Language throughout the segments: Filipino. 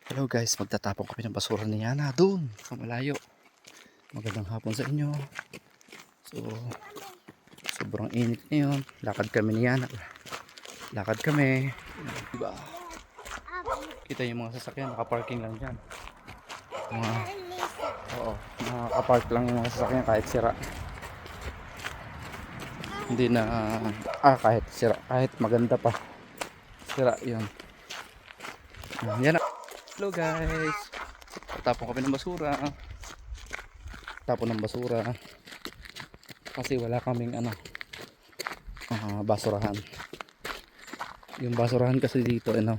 Hello guys, magtatapon kami ng basura ni Yana doon sa malayo. Magandang hapon sa inyo. So, sobrang init ngayon. Lakad kami ni Yana. Lakad kami. Diba? Kita yung mga sasakyan, nakaparking lang dyan. Mga, oo, nakapark lang yung mga sasakyan kahit sira. Hindi na, kahit sira, kahit maganda pa. Sira yun. Yan na. Hello guys. Tapon kami ng basura. Tapon ng basura. Kasi wala kaming basurahan. Yung basurahan kasi dito, ano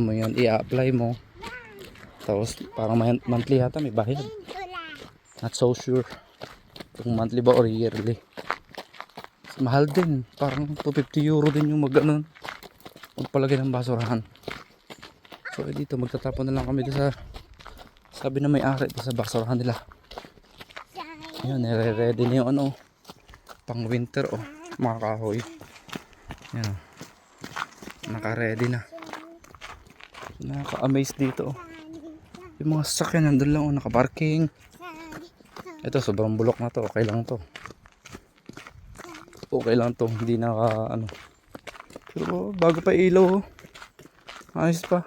mo yan, i-apply mo. Tapos parang monthly yata may bayad. Not so sure kung monthly ba or yearly. Mahal din. Parang 250 euro din yung magpalagay ng basurahan. So dito magtatapon na lang kami sa, sabi na may-ari sa basurahan nila. Ayan, nire-ready na yung pang winter mga kahoy. Ayan, naka-ready na. Nakaka-amaze dito yung mga sasakyan nandun lang naka-parking. Ito sobrang bulok na to, okay lang to. Okay lang to, hindi pero bago pa ilaw ayos pa.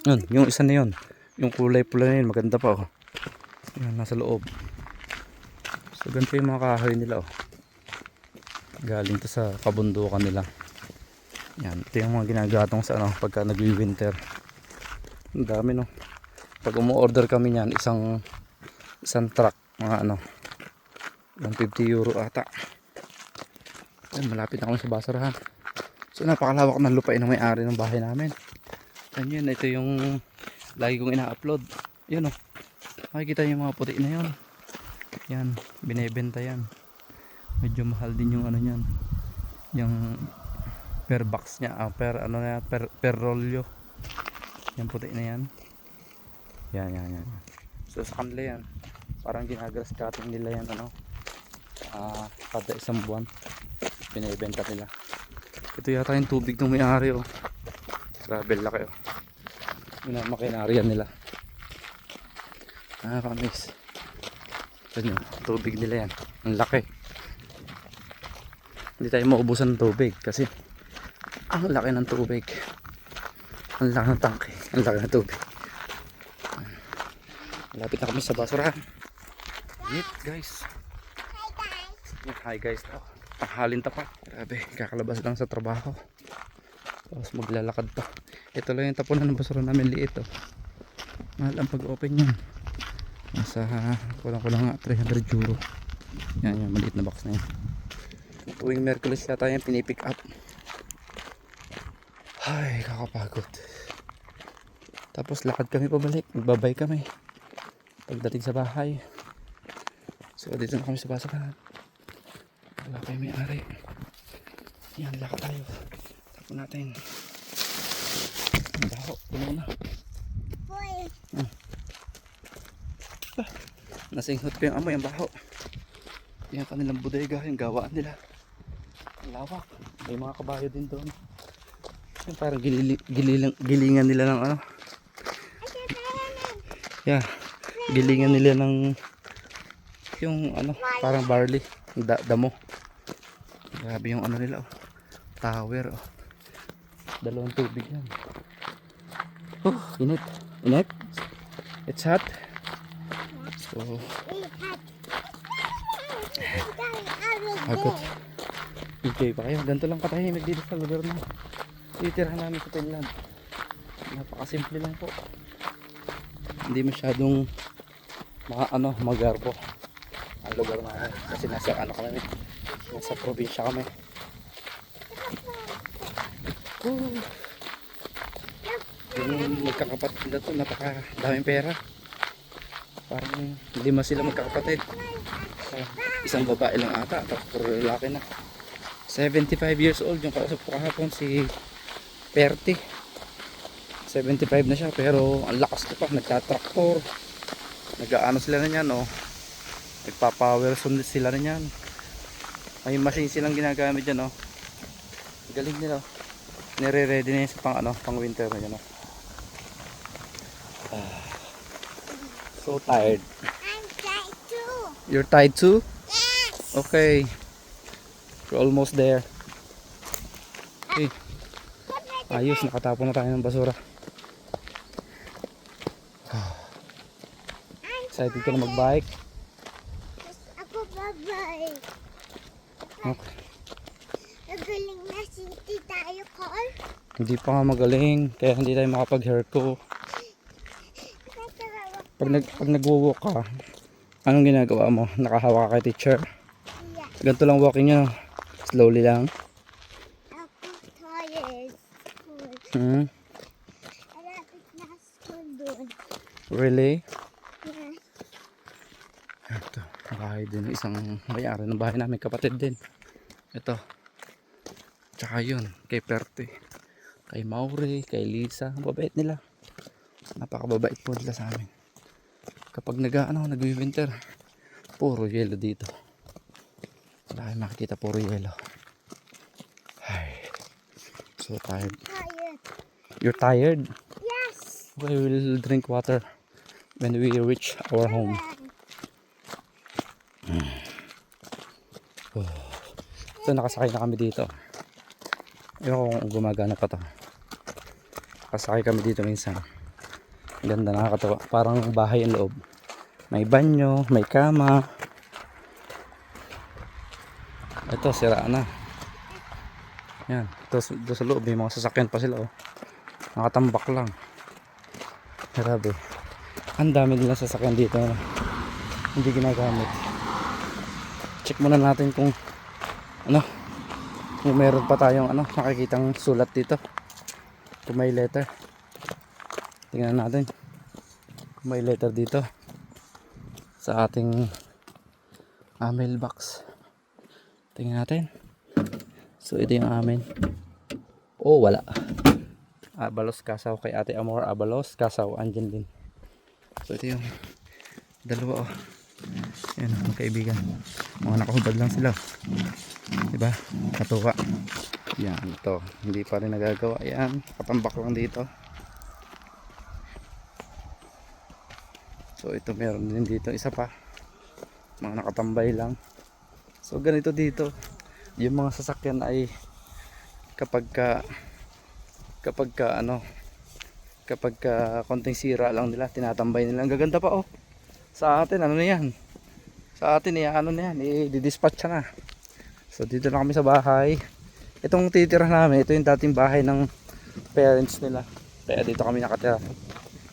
Yun, yung isa na yun, yung kulay pula na yun, maganda pa yan, nasa loob. So ganito yung mga kahoy nila galing to sa kabundukan nila. Yan, ito yung mga ginagatong sa pagka nagwi-winter. Ang dami pag umu-order kami niyan, isang truck, mga 150 euro ata. Yan, malapit na kami sa basurahan. So napakalawak ng lupain ng may-ari ng bahay namin. Yan, ito yung lagi kong ina-upload. Yun makikita yung mga puti na yun. Yan, binebenta yan. Medyo mahal din yung niyan. Yung per box niya, per rolyo. Yung puti na yan. Yan. So sa kanila yan, parang ginagrass cutting nila yan kada isang buwan binebenta nila. Ito yata yung tubig ng may-ari grabe laki yun ang makinarya nila. Nakakamiss. Ito nyo, tubig nila yan, ang laki. Hindi tayo maubusan ng tubig kasi ang laki ng tubig, ang laki ng tangke, ang laki ng tubig. Malapit na kami sa basurahan. Guys. Hi guys. Tanghalin pa. Grabe, kakalabas lang sa trabaho. Tapos maglalakad pa. Ito lang yung tapunan ng basura namin, liit mahal ang pag-open yan. Nasa kulang nga 300 euro. Yan yung maliit na box na yan. Tuwing Merkulis yata yan pinipick up. Ay, kakapagod. Tapos lakad kami pabalik, magbabay kami pagdating sa bahay. So dito na kami sa basurahan. Wala kayo may-ari. Yan, lakad tayo. Tapos natin. Ang baho, puno na. Nasinghot ko yung amoy, ang baho. Yan kanilang bodega, yung gawaan nila. Ang lawak. May mga kabayo din doon. Yung parang gilingan nila ng yeah, gilingan nila ng yung parang barley, damo. Grabe yung nila tower dalawang tubig yan. Init it's hot. So pagod. Enjoy pa kayo, ganito lang katahimik dito sa lugar na titirahan namin sa Finland. Napakasimple lang po, hindi masyadong magarbo ang lugar namin kasi nasa kami, nasa probinsya kami. Yung magkakapatid na to, napakadaming pera. Parang 5 sila magkakapatid, isang babae lang ata, tapos puro lalaki na. 75 years old yung kausap ko kahapon, si Perti. 75 na siya pero ang lakas ko pa, nagtatraktor, sila na yan nagpapower sila na yan. May machine silang ginagamit dyan galing nila Nire-ready na yun sa pang winter na yun. So tired. I'm tired too. You're tired too? Yes. Okay. We're almost there. Okay. Ayos, nakatapon na tayo ng basura. Excited ka na mag-bike? Ako babay. Okay. Nagaling na city tayo, Carl. Hindi pa nga magaling, kaya hindi tayo makapag-hair ko. Pag nag-walk ka, anong ginagawa mo? Nakahawak ka kay teacher? Yeah. Ganito lang walking nyo. Slowly lang. Ako tired. Hmm? Malapit na school doon. Really? Yeah. Ito, bahay din. Isang may-ari ng bahay namin, kapatid din. Ito. Tsaka yun, kay Perte. Kay Mauri, kay Lisa. Ang babait nila. Napakababait po nila sa amin. Kapag nag-winter, puro yelo dito. Wala kayong makikita, puro yelo. Ay, so tired. Tired. You're tired? Yes. We will drink water when we reach our home. So nakasakay na kami dito. Ewan ko kung gumagana pa to. Nakasakay kami dito minsan. Ganda, nakakatawa. Parang bahay ang loob. May banyo, may kama. Ito, sira na. Yan, ito sa loob. May mga sasakyan pa sila, oh. Nakatambak lang. Grabe. Ang dami nilang sasakyan dito na hindi ginagamit. Check muna natin kung kung meron pa tayong nakikitang sulat dito, kung may letter. Tingnan natin kung may letter dito sa ating mailbox. Tingnan natin. So ito yung amin. Oh, wala. Abalos Kasaw, kay Ate Amor Abalos Kasaw, andyan din. So ito yung dalawa, oh. Yan, mga kaibigan. Mga nakahubad lang sila, diba? Katuwa. Yan, ito. Hindi pa rin nagagawa. Yan, katambak lang dito. So ito, meron din dito isa pa. Mga nakatambay lang. So ganito dito. Yung mga sasakyan ay kapag konting sira lang nila, tinatambay nila. Ang gaganda pa, oh. Sa atin, ano na yan? Sa atin, i-dispatch na. So dito na kami sa bahay. Itong titira namin, ito yung dating bahay ng parents nila. Kaya dito kami nakatira.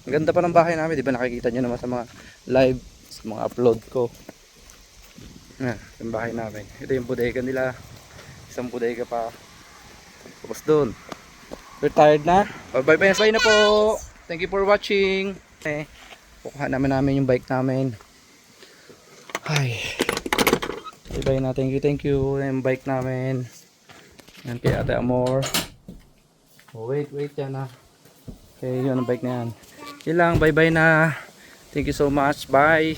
Ang ganda pa ng bahay namin, di ba? Nakikita nyo naman sa mga live, sa mga upload ko. Yan, yung bahay namin. Ito yung bodega nila. Isang bodega pa. Tapos doon. We're tired na. Bye bye na po. Thank you for watching. Kukuha namin yung bike namin. Ay. Bye bye na. Thank you. Yung bike namin. Yan kay Ate Amor. Oh, wait yan na. Okay, yun ang bike na yan. Yun lang. Bye bye na. Thank you so much. Bye.